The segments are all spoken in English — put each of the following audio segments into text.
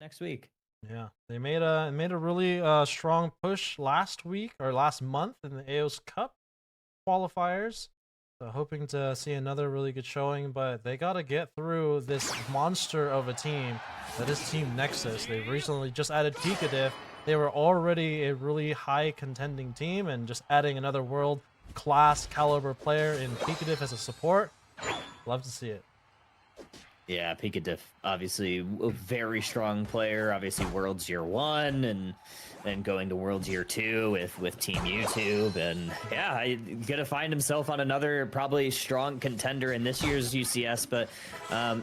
next week. Yeah, they made a really strong push last week or last month in the AOS Cup qualifiers. So hoping to see another really good showing, but they got to get through this monster of a team that is Team Nexus. They've recently just added Pikachu. They were already a really high contending team, and just adding another world class caliber player in Pikachu as a support, love to see it. Yeah, Pikachu, obviously a very strong player. Obviously, Worlds Year 1, and then going to Worlds Year 2 with Team YouTube. And yeah, he's gonna find himself on another probably strong contender in this year's UCS. But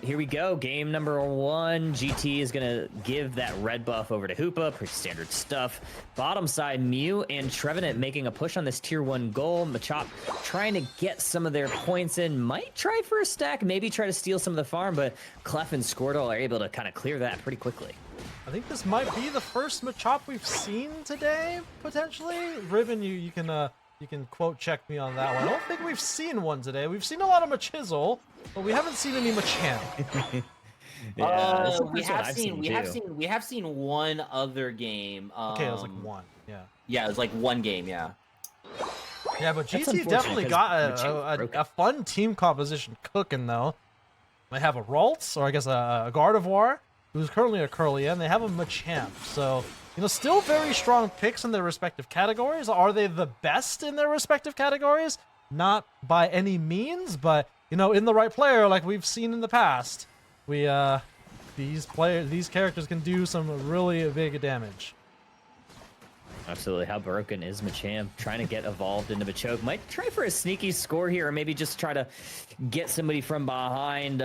here we go, game number 1. GT is gonna give that red buff over to Hoopa, pretty standard stuff. Bottom side, Mew and Trevenant making a push on this tier 1 goal. Machop trying to get some of their points in, might try for a stack, maybe try to steal some of the farm, but Clef and Squirtle are able to kind of clear that pretty quickly. I think this might be the first Machop we've seen today, potentially. Riven, you can quote check me on that one. I don't think we've seen one today. We've seen a lot of Machizzle, but we haven't seen any Machamp. Yeah, we have seen one other game. Okay, it was like one. Yeah. Yeah, it was like one game. Yeah. Yeah, but GT definitely got a fun team composition cooking though. They have a Ralts, or I guess a Gardevoir, who's currently a Curly, and they have a Machamp. So, still very strong picks in their respective categories. Are they the best in their respective categories? Not by any means, but, in the right player, like we've seen in the past, these characters can do some really big damage. Absolutely. How broken is Machamp? Trying to get evolved into Machoke. Might try for a sneaky score here, or maybe just try to get somebody from behind.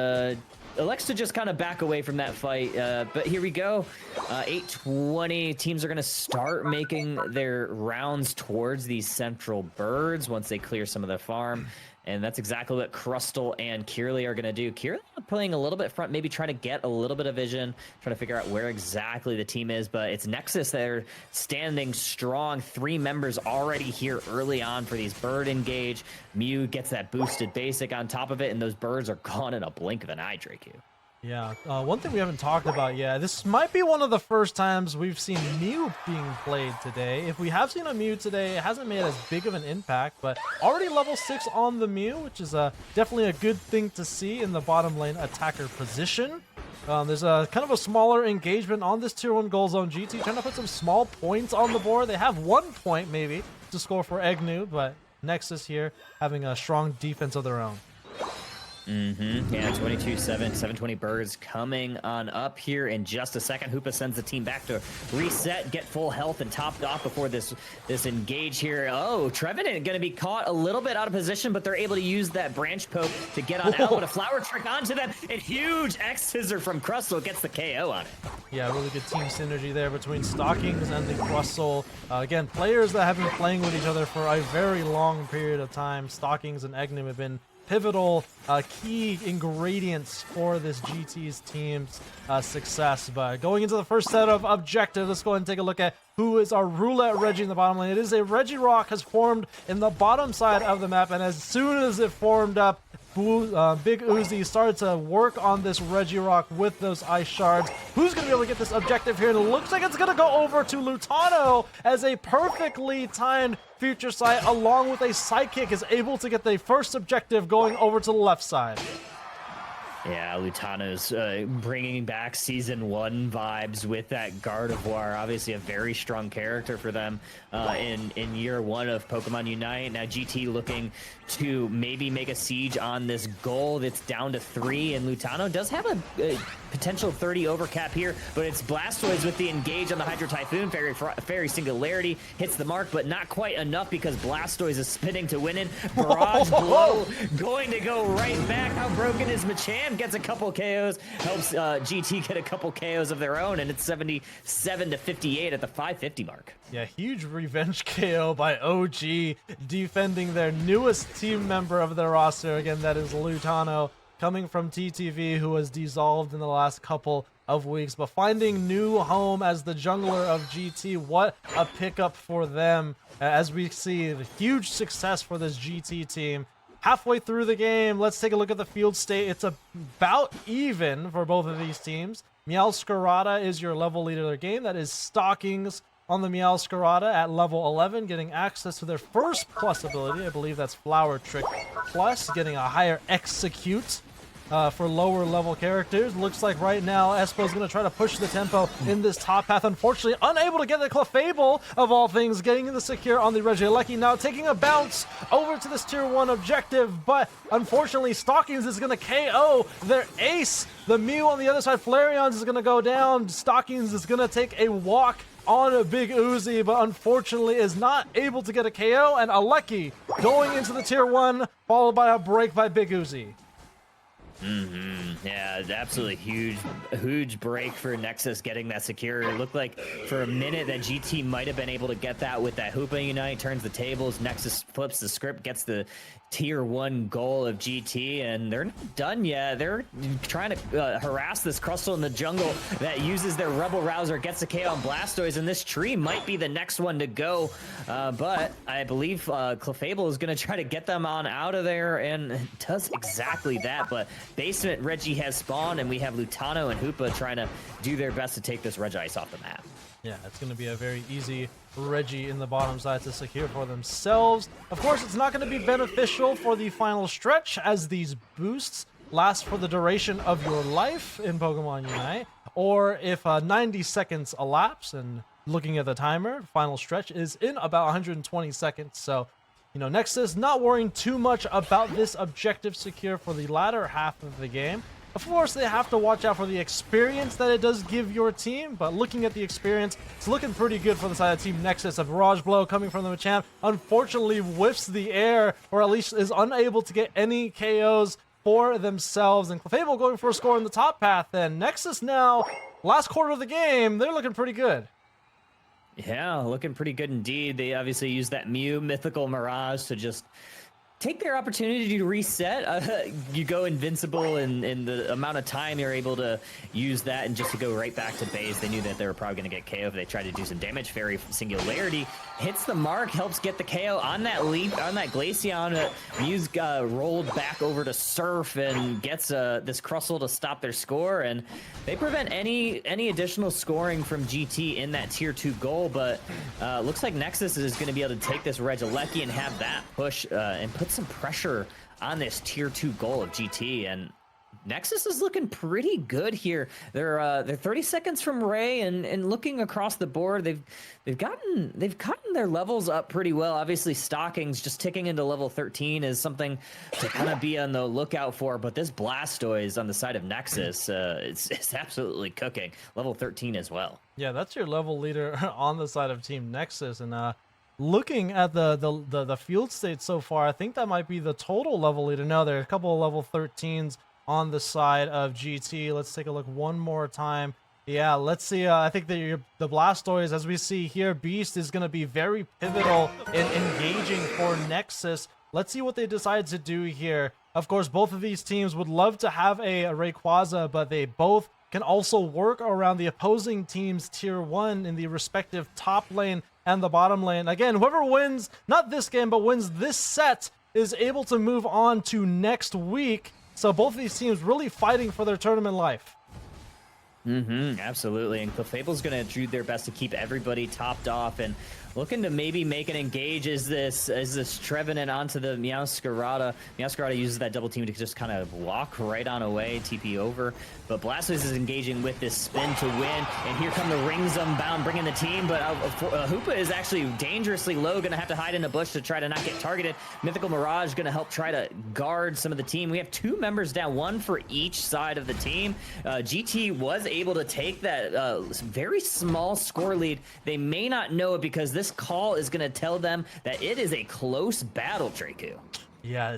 Elects to just kind of back away from that fight. But here we go. 8:20. Teams are going to start making their rounds towards these central birds once they clear some of the farm. And that's exactly what Crustle and Kirli are going to do. Kirli playing a little bit front, maybe trying to get a little bit of vision, trying to figure out where exactly the team is. But it's Nexus that are standing strong. 3 members already here early on for these bird engage. Mew gets that boosted basic on top of it, and those birds are gone in a blink of an eye, Draku. Yeah, one thing we haven't talked about yet, this might be one of the first times we've seen Mew being played today. If we have seen a Mew today, it hasn't made as big of an impact, but already level 6 on the Mew, which is definitely a good thing to see in the bottom lane attacker position. There's a kind of a smaller engagement on this tier 1 goal zone. GT trying to put some small points on the board. They have 1 point maybe to score for Egnu, but Nexus here having a strong defense of their own. Yeah, 22-7, 720 birds coming on up here in just a second. Hoopa sends the team back to reset, get full health and topped off before this engage here. Oh, Trevenant going to be caught a little bit out of position, but they're able to use that branch poke to get on out. But a flower trick onto them, and huge X scissor from Crustle gets the KO on it. Yeah, really good team synergy there between Stockings and the Crustle. Again, players that have been playing with each other for a very long period of time. Stockings and Egnim have been pivotal key ingredients for this GT's team's success. But going into the first set of objectives, let's go ahead and take a look at who is our roulette Reggie in the bottom lane. It is a Regirock has formed in the bottom side of the map, and as soon as it formed up, Big Uzi started to work on this Regirock with those ice shards. Who's going to be able to get this objective here? And it looks like it's going to go over to Lutano as a perfectly timed future sight along with a sidekick is able to get the first objective going over to the left side. Yeah, Lutano's bringing back Season 1 vibes with that Gardevoir. Obviously a very strong character for them in year 1 of Pokemon Unite. Now GT looking to maybe make a siege on this goal that's down to 3, and Lutano does have a potential 30 overcap here, but it's Blastoise with the engage on the Hydro Typhoon. Fairy Singularity hits the mark, but not quite enough because Blastoise is spinning to win it. Barrage Blow going to go right back. How broken is Machamp? Gets a couple KOs, helps GT get a couple KOs of their own, and it's 77-58 at the 550 mark. Yeah, huge revenge KO by OG, defending their newest team member of their roster. Again, that is Lutano, coming from TTV, who was dissolved in the last couple of weeks, but finding new home as the jungler of GT. What a pickup for them, as we see the huge success for this GT team. Halfway through the game, let's take a look at the field state. It's about even for both of these teams. Meowscarada is your level leader of the game. That is Stockings on the Meowscarada at level 11, getting access to their first plus ability. I believe that's Flower Trick Plus, getting a higher Execute for lower level characters. Looks like right now Espo's going to try to push the tempo in this top path. Unfortunately, unable to get the Clefable of all things, getting the secure on the Regieleki. Now taking a bounce over to this tier 1 objective, but unfortunately Stockings is going to KO their ace. The Mew on the other side, Flareon's is going to go down. Stockings is going to take a walk on a Big Uzi, but unfortunately is not able to get a KO, and Aleki going into the tier 1, followed by a break by Big Uzi. Yeah, absolutely huge break for Nexus getting that secure. It looked like for a minute that GT might have been able to get that with that Hoopa Unite, turns the tables, Nexus flips the script, gets the tier 1 goal of GT, and they're not done yet. They're trying to harass this Crustle in the jungle that uses their Rebel Rouser, gets a KO on Blastoise, and this tree might be the next one to go, but I believe Clefable is going to try to get them on out of there, and it does exactly that. But basement Reggie has spawned, and we have Lutano and Hoopa trying to do their best to take this Regice off the map. Yeah, it's going to be a very easy Reggie in the bottom side to secure for themselves. Of course, it's not going to be beneficial for the final stretch, as these boosts last for the duration of your life in Pokemon Unite, or if 90 seconds elapse, and looking at the timer, final stretch is in about 120 seconds, so you know, Nexus not worrying too much about this objective secure for the latter half of the game. Of course, they have to watch out for the experience that it does give your team, but looking at the experience, it's looking pretty good for the side of Team Nexus. A Barrage Blow coming from the Machamp unfortunately whiffs the air, or at least is unable to get any KOs for themselves. And Clefable going for a score in the top path, and Nexus now, last quarter of the game, they're looking pretty good. Yeah, looking pretty good indeed. They obviously use that Mew Mythical Mirage to just take their opportunity to reset. You go invincible in the amount of time you're able to use that, and just to go right back to base. They knew that they were probably going to get KO if they tried to do some damage. Fairy Singularity hits the mark, helps get the KO on that leap, on that Glaceon. Mew's rolled back over to Surf and gets this Crustle to stop their score, and they prevent any additional scoring from GT in that tier 2 goal. But looks like Nexus is going to be able to take this Regieleki and have that push and put some pressure on this tier 2 goal of GT, and Nexus is looking pretty good here. They're 30 seconds from Ray, and looking across the board, they've gotten their levels up pretty well. Obviously, Stockings just ticking into level 13 is something to kind of be on the lookout for. But this Blastoise on the side of Nexus, it's absolutely cooking. Level 13 as well. Yeah, that's your level leader on the side of Team Nexus, and looking at the field state so far, I think that might be the total level leader. No, there are a couple of level 13s on the side of GT. Let's take a look one more time. Yeah, let's see. I think the Blastoise, as we see here, Beast is going to be very pivotal in engaging for Nexus. Let's see what they decide to do here. Of course, both of these teams would love to have a Rayquaza, but they both can also work around the opposing team's tier 1 in the respective top lane and the bottom lane. Again, whoever wins, not this game, but wins this set, is able to move on to next week. So both of these teams really fighting for their tournament life. Absolutely. And Clefable's going to do their best to keep everybody topped off, and looking to maybe make an engage is this Trevenant onto the Meowscarada. Meowscarada uses that double team to just kind of walk right on away, TP over. But Blastoise is engaging with this spin to win. And here come the Rings Unbound bringing the team. But Hoopa is actually dangerously low, going to have to hide in a bush to try to not get targeted. Mythical Mirage going to help try to guard some of the team. We have 2 members down, 1 for each side of the team. GT was able to take that very small score lead. They may not know it because this call is going to tell them that it is a close battle, Draku. Yeah,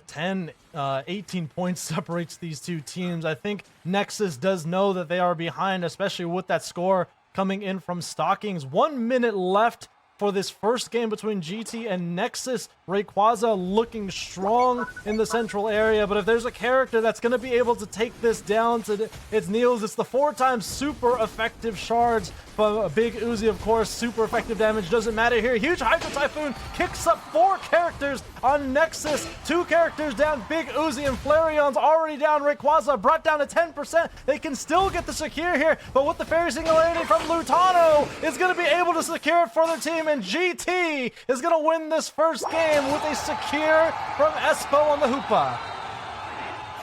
18 points separates these two teams. I think Nexus does know that they are behind, especially with that score coming in from Stockings. 1 minute left for this first game between GT and Nexus. Rayquaza looking strong in the central area, but if there's a character that's going to be able to take this down to its knees, it's the 4x super effective shards. But Big Uzi, of course, super effective damage doesn't matter here. Huge Hydro Typhoon kicks up 4 characters on Nexus. 2 characters down. Big Uzi and Flareon's already down. Rayquaza brought down to 10%. They can still get the secure here, but with the Fairy Singularity from Lutano, is going to be able to secure it for their team, and GT is going to win this first game with a secure from Espo on the Hoopa.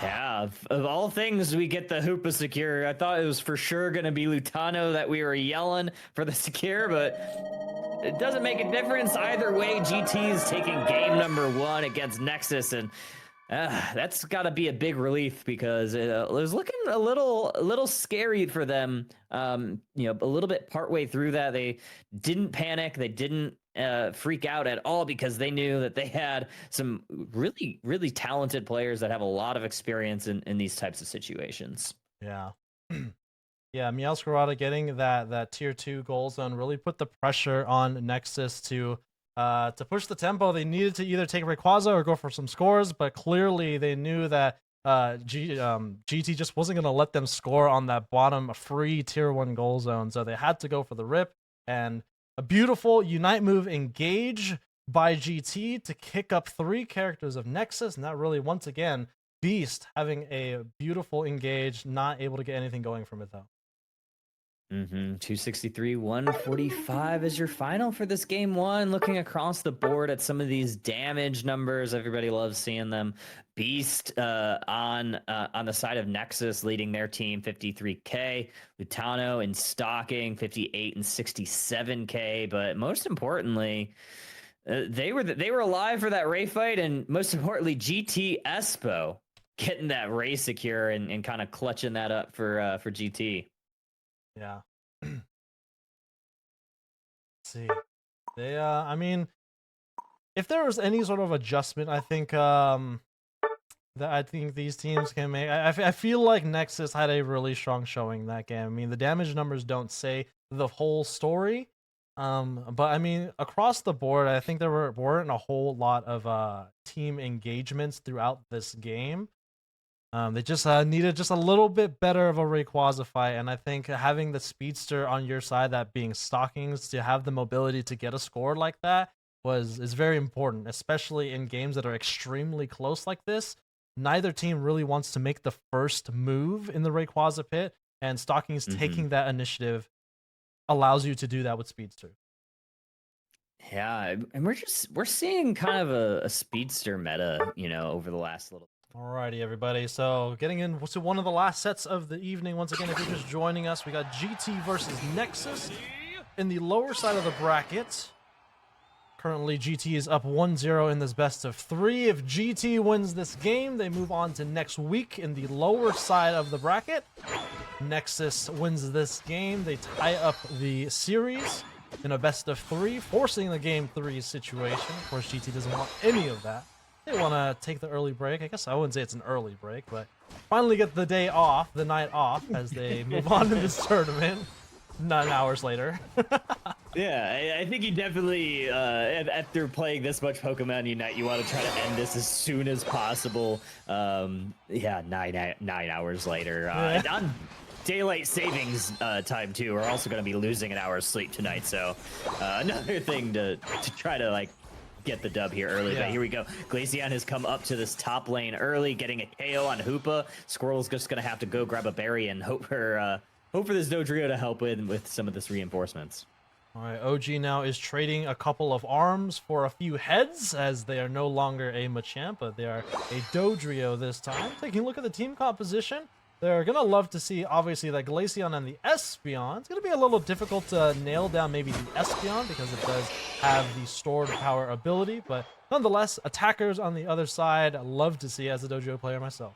Yeah, of all things, we get the Hoopa secure. I thought it was for sure going to be Lutano that we were yelling for the secure, but it doesn't make a difference. Either way, GT is taking game number 1 against Nexus, and that's got to be a big relief because it was looking a little scary for them. You know, a little bit partway through that, they didn't panic. They didn't freak out at all because they knew that they had some really, really talented players that have a lot of experience in these types of situations. Yeah. Yeah, Meowscarada getting that tier 2 goal zone really put the pressure on Nexus to push the tempo. They needed to either take Rayquaza or go for some scores, but clearly they knew that GT just wasn't going to let them score on that bottom free tier 1 goal zone, so they had to go for the rip. And a beautiful Unite move engage by GT to kick up 3 characters of Nexus, and that really, once again, Beast having a beautiful engage, not able to get anything going from it though. 263, 145 is your final for this game 1. Looking across the board at some of these damage numbers, everybody loves seeing them. Beast on the side of Nexus leading their team 53k. Lutano in stocking 58 and 67k. But most importantly, they were alive for that Ray fight, and most importantly, GT Espo getting that Ray secure and kind of clutching that up for GT. Yeah. Let's see. They I mean, if there was any sort of adjustment, I think these teams can make. I feel like Nexus had a really strong showing that game. I mean, the damage numbers don't say the whole story. But I mean, across the board, I think there weren't a whole lot of team engagements throughout this game. They just needed just a little bit better of a Rayquaza fight, and I think having the speedster on your side, that being Stockings, to have the mobility to get a score like that is very important, especially in games that are extremely close like this. Neither team really wants to make the first move in the Rayquaza pit, and Stockings taking that initiative allows you to do that with speedster. Yeah, and we're seeing kind of a speedster meta, you know, over the last little. Alrighty, everybody. So getting into one of the last sets of the evening. Once again, if you're just joining us, we got GT versus Nexus in the lower side of the bracket. Currently, GT is up 1-0 in this best of 3. If GT wins this game, they move on to next week in the lower side of the bracket. Nexus wins this game, they tie up the series in a best of 3, forcing the game 3 situation. Of course, GT doesn't want any of that. They want to take the early break. I guess I wouldn't say it's an early break, but finally get the day off, the night off, as they move on to this tournament 9 hours later. Yeah, I think you definitely, after playing this much Pokemon Unite, you want to try to end this as soon as possible. Yeah, 9 hours later. On daylight savings time, too. We're also going to be losing an hour's sleep tonight, so another thing to try to, like, get the dub here early. But here we go. Glaceon has come up to this top lane early, getting a KO on Hoopa. Squirrel's just going to have to go grab a berry and hope for this Dodrio to help with some of this reinforcements. All right, OG now is trading a couple of arms for a few heads, as they are no longer a Machamp, but they are a Dodrio this time. Taking a look at the team composition, they're going to love to see, obviously, that Glaceon and the Espeon. It's going to be a little difficult to nail down maybe the Espeon, because it does have the stored power ability, but nonetheless, attackers on the other side, I love to see as a Dodrio player myself.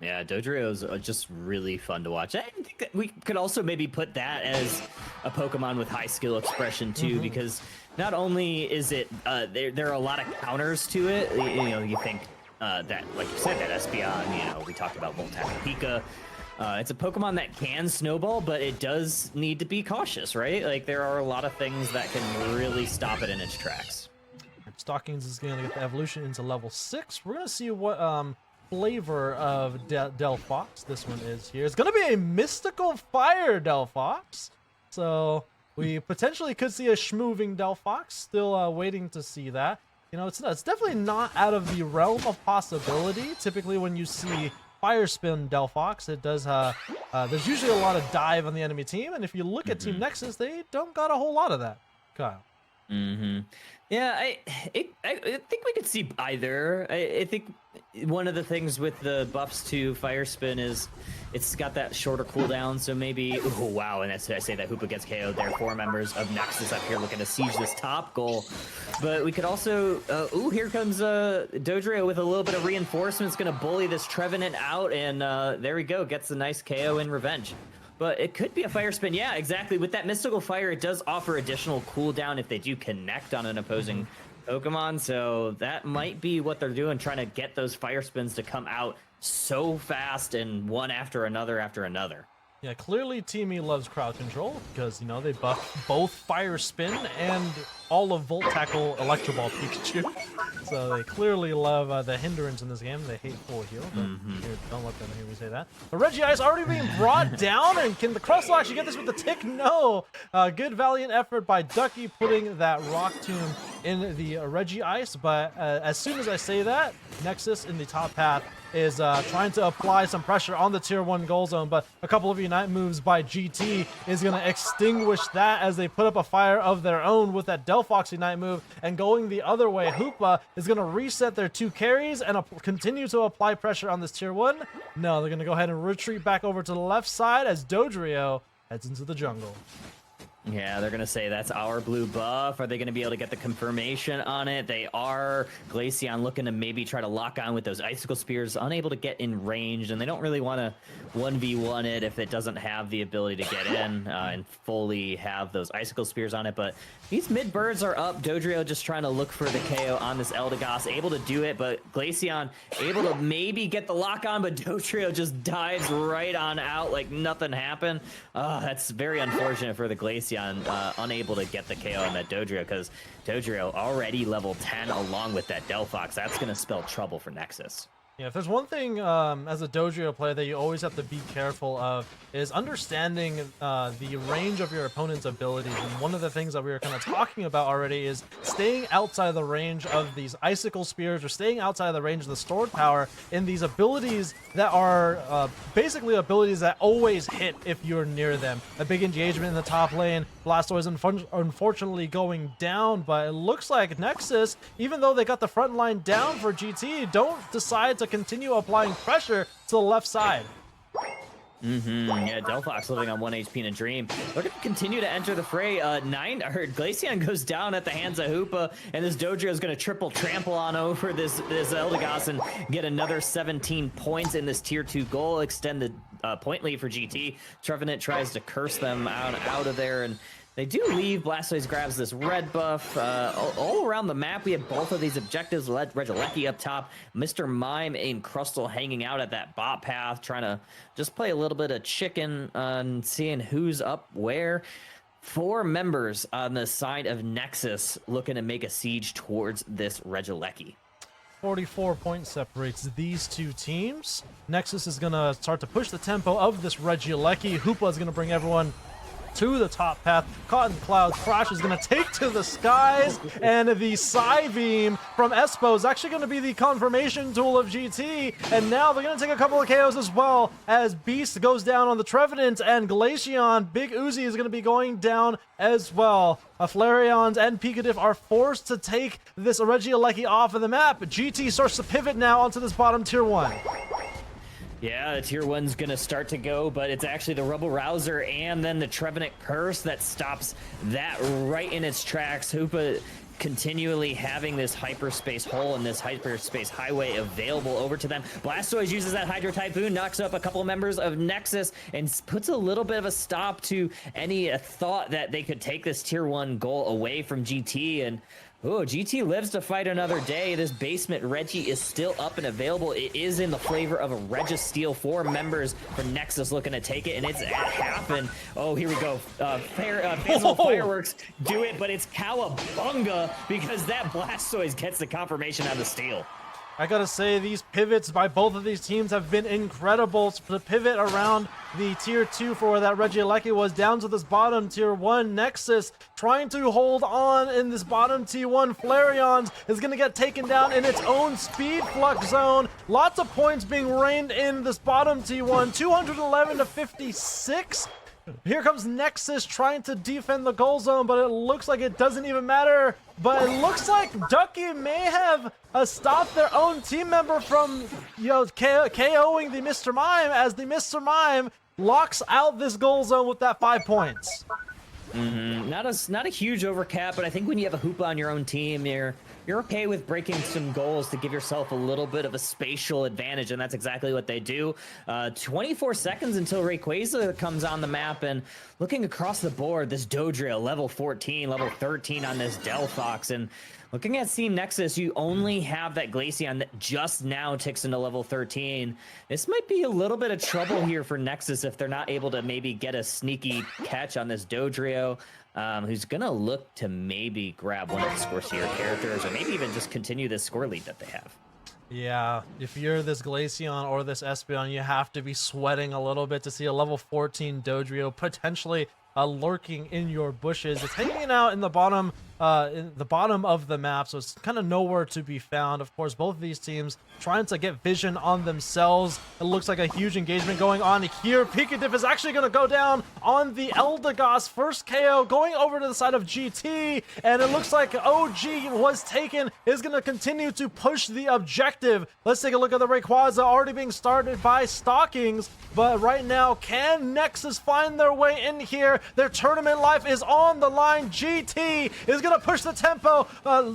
Yeah, Dodrio's just really fun to watch. I think that we could also maybe put that as a Pokemon with high skill expression too, because not only is it there are a lot of counters to it. You know, you think that, like you said, that Espeon. You know, we talked about Voltaic Pika. It's a Pokemon that can snowball, but it does need to be cautious, right? Like, there are a lot of things that can really stop it in its tracks. Stockings is going to get the evolution into level 6. We're going to see what flavor of Delphox this one is here. It's going to be a mystical fire Delphox. So we potentially could see a schmoving Delphox. Still waiting to see that. You know, it's definitely not out of the realm of possibility. Typically when you see Fire Spin Delphox, it does there's usually a lot of dive on the enemy team, and if you look at Team Nexus, they don't got a whole lot of that. Kyle. Yeah, I think we could see either. I think one of the things with the buffs to Fire Spin is it's got that shorter cooldown, so maybe... Oh, wow, and that's I say that Hoopa gets KO'd there. 4 members of Nexus up here looking to siege this top goal. But we could also... here comes Dodrio with a little bit of reinforcements, going to bully this Trevenant out, and there we go, gets a nice KO in revenge. But it could be a Fire Spin. Yeah, exactly. With that Mystical Fire, it does offer additional cooldown if they do connect on an opposing Pokemon. So that might be what they're doing, trying to get those Fire Spins to come out so fast and one after another after another. Yeah, clearly Team E loves crowd control because, you know, they buff both Fire Spin and all of Volt Tackle Electro Ball Pikachu. So they clearly love the hindrance in this game. They hate full heal, but here, don't let them hear me say that. The Regice already being brought down, and can the Crustle actually get this with the tick? No! Good valiant effort by Ducky putting that Rock Tomb in the Regice, but as soon as I say that, Nexus in the top path is trying to apply some pressure on the tier 1 goal zone, but a couple of Unite moves by GT is going to extinguish that as they put up a fire of their own with that Delphox Unite move, and going the other way, Hoopa is going to reset their 2 carries and continue to apply pressure on this tier 1. No, they're going to go ahead and retreat back over to the left side as Dodrio heads into the jungle. Yeah, they're going to say that's our blue buff. Are they going to be able to get the confirmation on it? They are. Glaceon looking to maybe try to lock on with those Icicle Spears, unable to get in range, and they don't really want to 1v1 it if it doesn't have the ability to get in and fully have those Icicle Spears on it. But these mid-birds are up. Dodrio just trying to look for the KO on this Eldegoss, able to do it, but Glaceon able to maybe get the lock on, but Dodrio just dives right on out like nothing happened. That's very unfortunate for the Glaceon. Unable to get the KO on that Dodrio, because Dodrio already level 10 along with that Delphox. That's going to spell trouble for Nexus. Yeah, if there's one thing as a Dodrio player that you always have to be careful of is understanding the range of your opponent's abilities. And one of the things that we were kind of talking about already is staying outside of the range of these Icicle Spears, or staying outside of the range of the stored power in these abilities that are basically abilities that always hit if you're near them. A big engagement in the top lane. Blastoise unfortunately going down, but it looks like Nexus, even though they got the front line down for GT, don't decide to continue applying pressure to the left side. Yeah, Delphox living on 1 HP in a dream. They're going to continue to enter the fray. Glaceon goes down at the hands of Hoopa, and this Dodrio is going to triple trample on over this Eldegoss and get another 17 points in this tier 2 goal, extend the point lead for GT. Trevenant tries to curse them out of there, and they do leave. Blastoise grabs this red buff. All around the map, we have both of these objectives. Regieleki up top, Mr. Mime and Crustle hanging out at that bot path, trying to just play a little bit of chicken on seeing who's up where. 4 members on the side of Nexus looking to make a siege towards this Regieleki. 44 points separates these 2 teams. Nexus is going to start to push the tempo of this Regieleki. Hoopa is going to bring everyone to the top path. Cotton Cloud Crash is going to take to the skies, and the Psybeam from Espo is actually going to be the confirmation tool of GT, and now they're going to take a couple of KOs as well as Beast goes down on the Trevenant, and Glaceon, Big Uzi is going to be going down as well. Flareons and Pikatif are forced to take this Regieleki off of the map. GT starts to pivot now onto this bottom tier 1. Yeah, the tier 1's gonna start to go, but it's actually the Rubble Rouser and then the Trevenant Curse that stops that right in its tracks. Hoopa continually having this hyperspace hole and this hyperspace highway available over to them. Blastoise uses that Hydro Typhoon, knocks up a couple of members of Nexus, and puts a little bit of a stop to any thought that they could take this tier 1 goal away from GT. And Oh, GT lives to fight another day. This basement Reggie is still up and available. It is in the flavor of a Registeel. 4 members for Nexus looking to take it, and it's at half. And oh, here we go. Basil Fireworks do it, but it's Cowabunga because that Blastoise gets the confirmation on the steal. I gotta say, these pivots by both of these teams have been incredible. To pivot around the tier 2 for where that Regieleki was down to this bottom tier 1. Nexus trying to hold on in this bottom tier 1. Flareon is gonna get taken down in its own speed flux zone. Lots of points being rained in this bottom tier 1. 211 to 56. Here comes Nexus trying to defend the goal zone, but it looks like it doesn't even matter. But it looks like Ducky may have stopped their own team member from, KOing the Mr. Mime, as the Mr. Mime locks out this goal zone with that 5 points. Not a huge overcap, but I think when you have a Hoopa on your own team, you're okay with breaking some goals to give yourself a little bit of a spatial advantage, and that's exactly what they do. 24 seconds until Rayquaza comes on the map, and looking across the board, this Dodrio, level 14, level 13 on this Delphox, and looking at Team Nexus, you only have that Glaceon that just now ticks into level 13. This might be a little bit of trouble here for Nexus if they're not able to maybe get a sneaky catch on this Dodrio. Who's gonna look to maybe grab one of the Scorseer characters, or maybe even just continue this score lead that they have. Yeah, if you're this Glaceon or this Espeon, you have to be sweating a little bit to see a level 14 Dodrio potentially lurking in your bushes. It's hanging out in the bottom of the map, so it's kind of nowhere to be found. Of course, both of these teams trying to get vision on themselves. It looks like a huge engagement going on here. Pikachu is actually going to go down on the Eldegoss. First KO going over to the side of GT, and it looks like OG was taken, is going to continue to push the objective. Let's take a look at the Rayquaza already being started by Stockings, but right now, can Nexus find their way in here? Their tournament life is on the line. GT is going to push the tempo.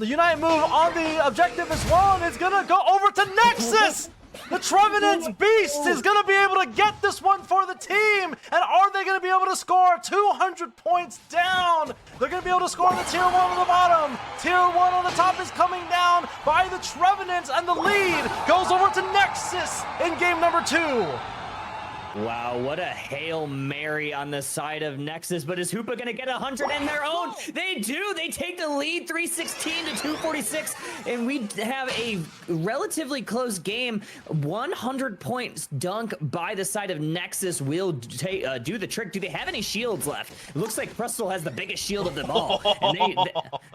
Unite move on the objective as well, and it's going to go over to Nexus! The Trevenant's Beast is going to be able to get this one for the team, and are they going to be able to score 200 points down? They're going to be able to score on the tier 1 on the bottom. Tier 1 on the top is coming down by the Trevenants, and the lead goes over to Nexus in game number 2. Wow, what a Hail Mary on the side of Nexus, but is Hoopa gonna get 100 in their own? They do, they take the lead 316 to 246, and we have a relatively close game. 100 points dunk by the side of Nexus will do the trick. Do they have any shields left? It looks like Crustle has the biggest shield of them all, and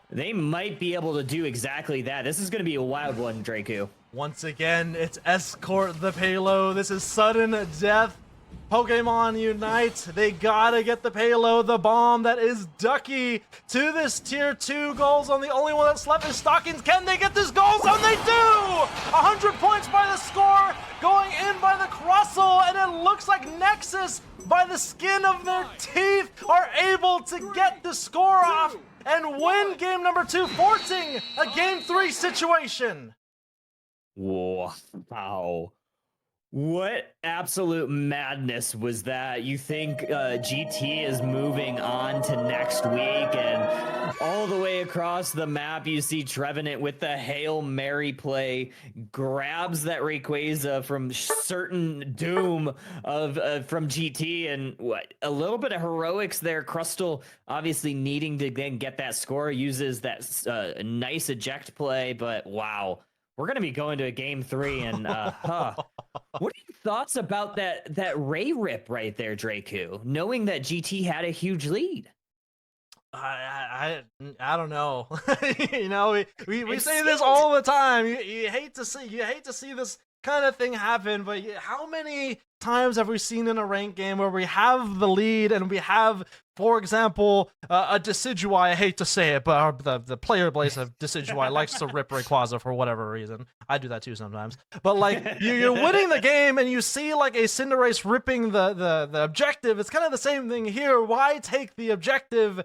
they might be able to do exactly that. This is gonna be a wild one, Draku. Once again, it's Escort the Payload. This is sudden death. Pokemon Unite, they gotta get the payload, the bomb that is Ducky to this tier 2 goal zone. The only one that's left is Stockings. Can they get this goal zone? They do! 100 points by the score, going in by the Crustle, and it looks like Nexus, by the skin of their teeth, are able to get the score off and win game number 2, forcing a game 3 situation. Wow. What absolute madness was that? You think GT is moving on to next week, and all the way across the map you see Trevenant with the Hail Mary play, grabs that Rayquaza from certain doom of from GT, and what, a little bit of heroics there. Crustle obviously needing to then get that score, uses that nice eject play, but wow. We're going to be going to a game 3, and what are your thoughts about that Ray rip right there, Draku, knowing that GT had a huge lead? I don't know. You know, we say this all the time. You hate to see this kind of thing happen, but how many times have we seen in a ranked game where we have the lead and we have, for example, a Decidueye? I hate to say it, but the player base of Decidueye likes to rip Rayquaza for whatever reason. I do that too sometimes. But like you're winning the game and you see like a Cinderace ripping the objective. It's kind of the same thing here. Why take the objective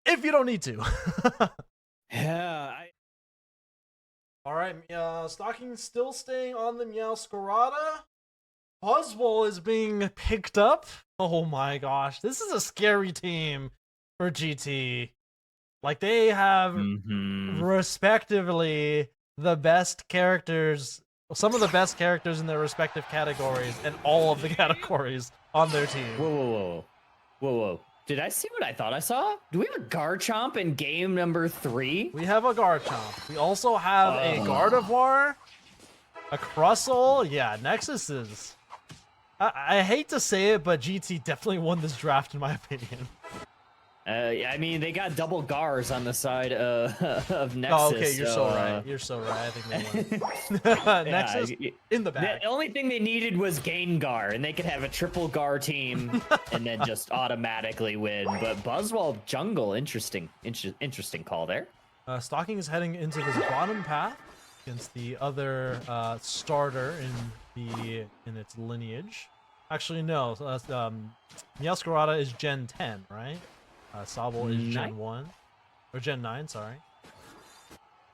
if you don't need to? Yeah. All right, Stocking still staying on the Meowscarada. Buzzwole is being picked up. Oh my gosh, this is a scary team for GT. Like, they have respectively the best characters, some of the best characters in their respective categories, and all of the categories on their team. Whoa. Did I see what I thought I saw? Do we have a Garchomp in game number 3? We have a Garchomp. We also have a Gardevoir, a Crustle. Yeah, Nexus is... I hate to say it, but GT definitely won this draft in my opinion. I mean, they got double Gars on the side of Nexus. Oh, okay, you're so right. You're so right. I think they won. Nexus in the bag. The only thing they needed was Gengar, and they could have a triple Gar team and then just automatically win. But Buzzwole Jungle, interesting call there. Stocking is heading into this bottom path against the other starter in its lineage. Actually, no. Meowscarada is Gen 10, right? Sobble is Gen 1. Or Gen 9, sorry.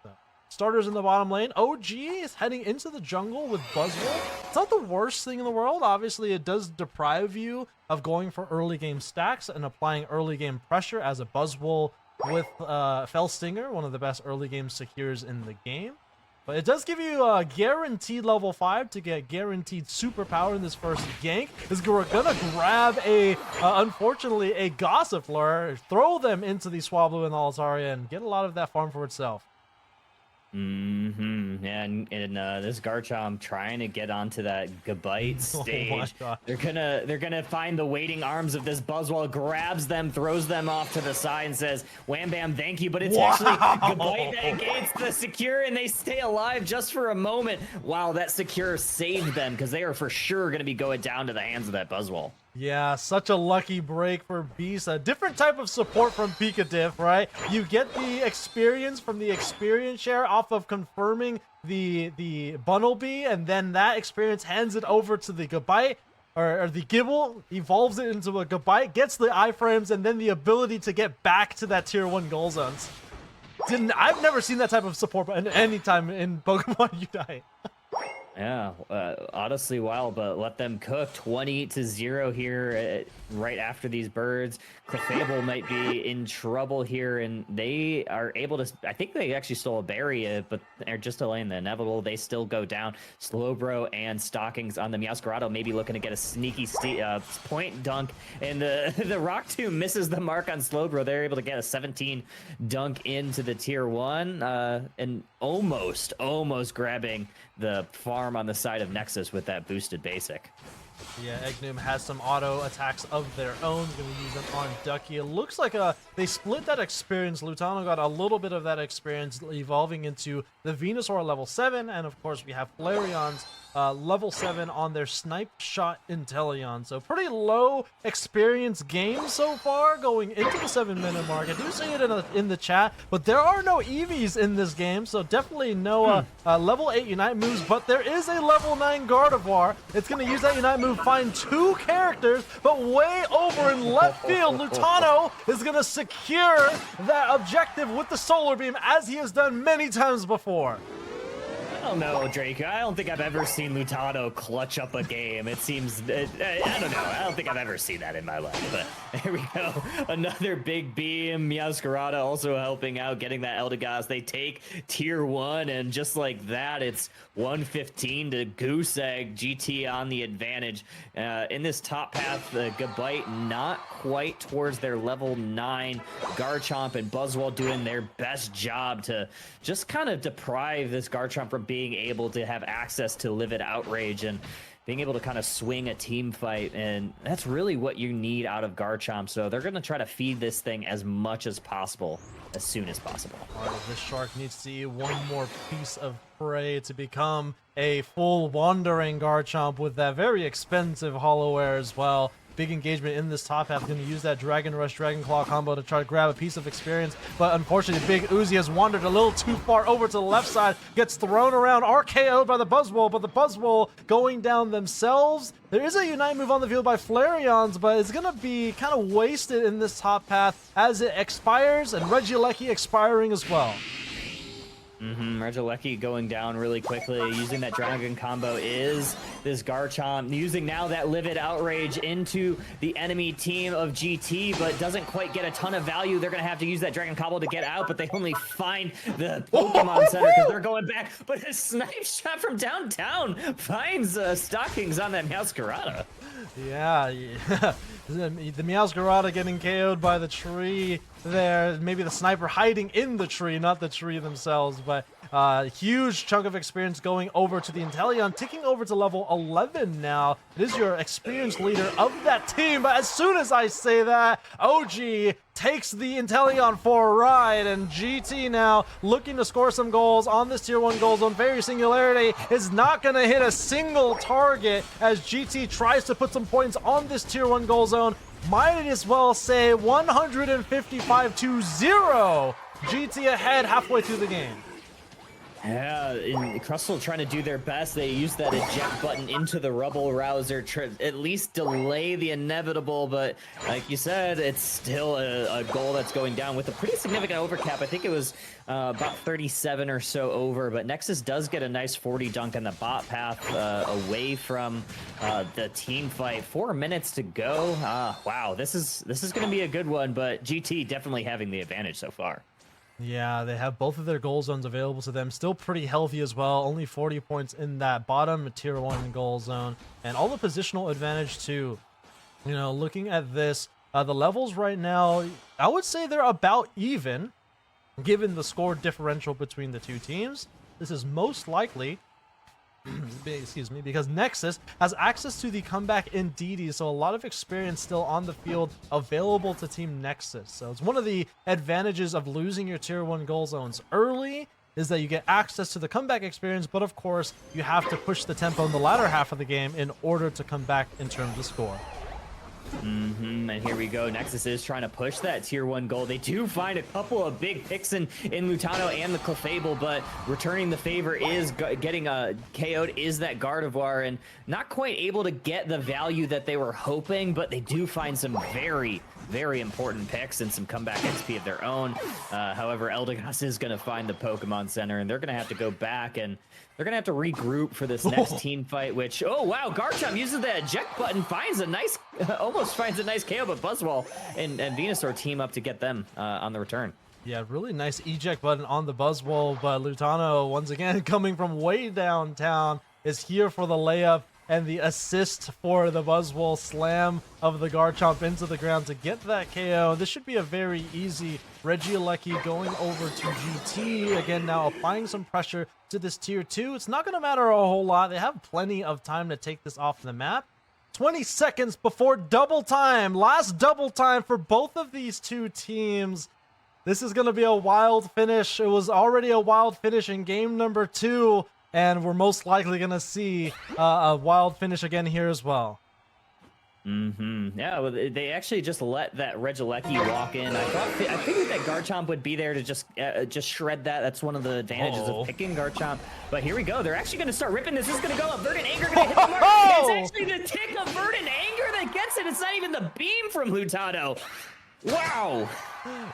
So, starters in the bottom lane. OG is heading into the jungle with Buzzwole. It's not the worst thing in the world. Obviously, it does deprive you of going for early game stacks and applying early game pressure as a Buzzwole with Fell Stinger, one of the best early game secures in the game. But it does give you a guaranteed level 5 to get guaranteed superpower in this first gank. We're gonna grab unfortunately, a Gossifleur, throw them into the Swablu and Altaria, and get a lot of that farm for itself. Yeah, and this Garchomp trying to get onto that Gabite stage. Oh my God. They're gonna find the waiting arms of this Buzzwole, grabs them, throws them off to the side, and says, "Wham bam, thank you." But it's actually Gabite that gates the secure, and they stay alive just for a moment. Wow, that secure saved them because they are for sure gonna be going down to the hands of that Buzzwole. Yeah, such a lucky break for Beast. A different type of support from Pikadiff, right? You get the experience from the experience share off of confirming the Bunnelby, and then that experience hands it over to the Gabite, or the Gibble, evolves it into a Gabite, gets the iframes, and then the ability to get back to that tier 1 goal zones. I've never seen that type of support any time in Pokemon Unite. Yeah, honestly wild, but let them cook. 20-0 here right after these birds. Clefable might be in trouble here, and they are able to... I think they actually stole a berry, but they're just delaying the inevitable. They still go down. Slowbro and Stockings on the Meowscarada, maybe looking to get a sneaky point dunk, and the Rock Tomb misses the mark on Slowbro. They're able to get a 17 dunk into the tier 1, and almost grabbing the farm on the side of Nexus with that boosted basic. Yeah, Eggnum has some auto attacks of their own. Going to use them on Ducky. It looks like they split that experience. Lutano got a little bit of that experience evolving into the Venusaur level 7. And of course, we have Flareon's level 7 on their Snipe Shot Inteleon. So pretty low experience game so far going into the 7-minute mark. I do see it in the chat, but there are no EVs in this game. So definitely no level 8 Unite moves, but there is a level 9 Gardevoir. It's going to use that Unite move, find 2 characters, but way over in left field, Lutano is going to secure that objective with the Solar Beam, as he has done many times before. I don't know, Drake. I don't think I've ever seen Lutano clutch up a game. It seems... I don't know. I don't think I've ever seen that in my life. But here we go. Another big beam. Meowscarada also helping out, getting that Eldegoss. They take tier 1, and just like that, it's 115 to Goose Egg. GT on the advantage. In this top path, the Gabite not quite towards their level 9. Garchomp and Buzzwole doing their best job to just kind of deprive this Garchomp from being able to have access to Livid Outrage and being able to kind of swing a team fight, and that's really what you need out of Garchomp. So they're going to try to feed this thing as much as possible, as soon as possible. All right, this shark needs to eat one more piece of prey to become a full wandering Garchomp with that very expensive Hollowware as well. Big engagement in this top half. Going to use that Dragon Rush, Dragon Claw combo to try to grab a piece of experience. But unfortunately, Big Uzi has wandered a little too far over to the left side. Gets thrown around, RKO'd by the Buzzwole, but the Buzzwole going down themselves. There is a Unite move on the field by Flareon's, but it's going to be kind of wasted in this top path as it expires, and Regieleki expiring as well. Regieleki going down really quickly. Using that dragon combo is this Garchomp. Using now that Livid Outrage into the enemy team of GT, but doesn't quite get a ton of value. They're going to have to use that dragon combo to get out, but they only find the Pokemon Center because they're going back. But a snipe shot from downtown finds Stockings on that Meowscarada. Yeah. The Meowscarada getting KO'd by the tree there. Maybe the sniper hiding in the tree, not the tree themselves. But huge chunk of experience going over to the Inteleon, ticking over to level 11 now. It is your experienced leader of that team. But as soon as I say that, OG takes the Inteleon for a ride, and GT now looking to score some goals on this tier 1 goal zone. Fairy Singularity is not going to hit a single target as GT tries to put some points on this tier 1 goal zone. Might as well say 155-0. GT ahead halfway through the game. Yeah, and Crustle trying to do their best. They use that eject button into the Rubble Rouser to at least delay the inevitable, but like you said, it's still a goal that's going down with a pretty significant overcap. I think it was about 37 or so over, but Nexus does get a nice 40 dunk on the bot path away from the team fight. 4 minutes to go. Wow, this is going to be a good one, but GT definitely having the advantage so far. Yeah, they have both of their goal zones available to them. Still pretty healthy as well. Only 40 points in that bottom tier 1 goal zone. And all the positional advantage too. You know, looking at this, the levels right now, I would say they're about even, given the score differential between the two teams. This is most likely, excuse me, because Nexus has access to the comeback in DD, so a lot of experience still on the field available to Team Nexus. So it's one of the advantages of losing your tier 1 goal zones early, is that you get access to the comeback experience, but of course you have to push the tempo in the latter half of the game in order to come back in terms of score. And here we go. Nexus is trying to push that tier 1 goal. They do find a couple of big picks in Lutano and the Clefable, but returning the favor is getting KO'd is that Gardevoir, and not quite able to get the value that they were hoping, but they do find some very important picks and some comeback XP of their own. However, Eldegoss is going to find the Pokemon Center, and they're going to have to go back, and they're going to have to regroup for this next team fight, which, oh wow, Garchomp uses the eject button, finds a nice, almost finds a nice KO, but Buzzwole and Venusaur team up to get them on the return. Yeah, really nice eject button on the Buzzwole, but Lutano, once again, coming from way downtown, is here for the layup and the assist for the Buzzwole slam of the Garchomp into the ground to get that KO. This should be a very easy Regieleki going over to GT. Again, now applying some pressure to this tier 2. It's not going to matter a whole lot. They have plenty of time to take this off the map. 20 seconds before double time. Last double time for both of these two teams. This is going to be a wild finish. It was already a wild finish in game number 2. And we're most likely going to see a wild finish again here as well. Yeah, well, they actually just let that Regieleki walk in. I figured that Garchomp would be there to just shred that. That's one of the advantages of picking Garchomp. But here we go. They're actually going to start ripping. This is going to go up. Verdant Anger going to hit the mark. It's actually the tick of Verdant Anger that gets it. It's not even the beam from Lutano. Wow.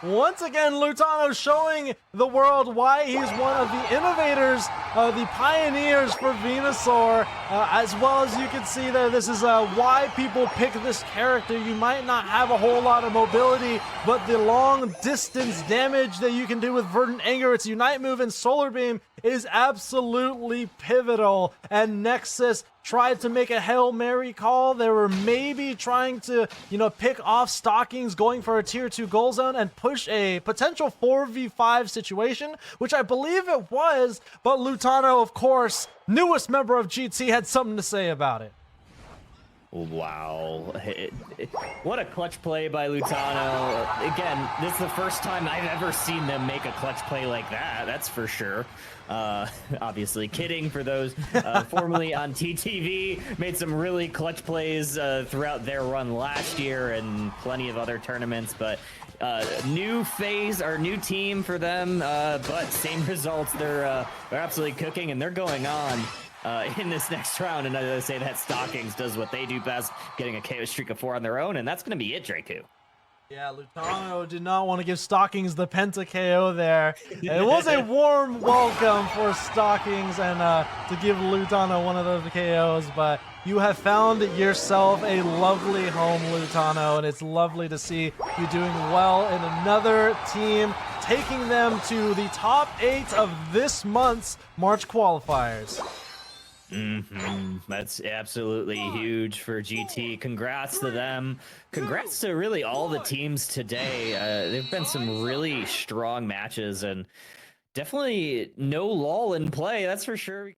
Once again, Lutano showing the world why he's one of the innovators, the pioneers for Venusaur. As well as you can see there, this is why people pick this character. You might not have a whole lot of mobility, but the long distance damage that you can do with Verdant Anger, its Unite move and Solar Beam, is absolutely pivotal. And Nexus tried to make a Hail Mary call. They were maybe trying to, pick off Stockings, going for a tier 2 goal zone and push a potential 4v5 situation, which I believe it was, but Lutano, of course, newest member of GT, had something to say about it. Wow. What a clutch play by Lutano. Again, this is the first time I've ever seen them make a clutch play like that, that's for sure. Obviously kidding for those formerly on TTV. Made some really clutch plays throughout their run last year and plenty of other tournaments, but new phase or new team for them, but same results. They're absolutely cooking, and they're going on in this next round. And I say that Stockings does what they do best, getting a KO streak of 4 on their own, and that's going to be it, Draku. Yeah, Lutano did not want to give Stockings the Penta KO there. It was a warm welcome for Stockings and to give Lutano one of those KOs, but you have found yourself a lovely home, Lutano, and it's lovely to see you doing well in another team, taking them to the top 8 of this month's March qualifiers. That's absolutely huge for GT. Congrats to them. Congrats to really all the teams today. There've been some really strong matches and definitely no lull in play, that's for sure.